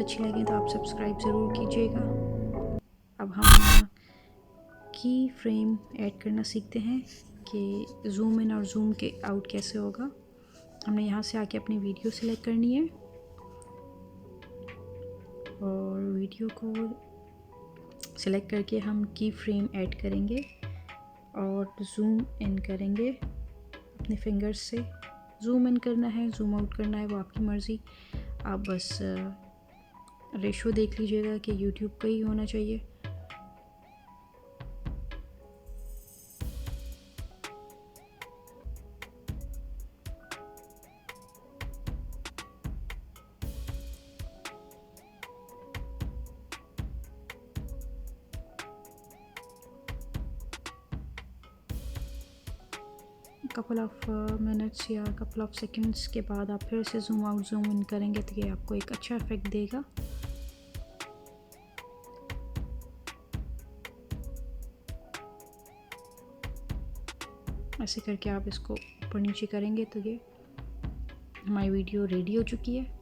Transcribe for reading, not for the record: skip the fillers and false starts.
अच्छी लगे तो आप सब्सक्राइब ज़रूर कीजिएगा। अब हम की फ्रेम ऐड करना सीखते हैं कि ज़ूम इन और ज़ूम के आउट कैसे होगा। हमने यहाँ से आके अपनी वीडियो सेलेक्ट करनी है और वीडियो को सेलेक्ट करके हम की फ्रेम ऐड करेंगे और ज़ूम इन करेंगे अपने फिंगर्स से। ज़ूम इन करना है, ज़ूम आउट करना है, वो आपकी मर्ज़ी। आप बस रेशो देख लीजिएगा कि यूट्यूब का ही होना चाहिए। कपल ऑफ मिनट्स या कपल ऑफ सेकंड्स के बाद आप फिर से ज़ूम आउट ज़ूम इन करेंगे तो ये आपको एक अच्छा इफेक्ट देगा। ऐसे करके आप इसको ऊपर नीचे करेंगे तो ये हमारी वीडियो रेडी हो चुकी है।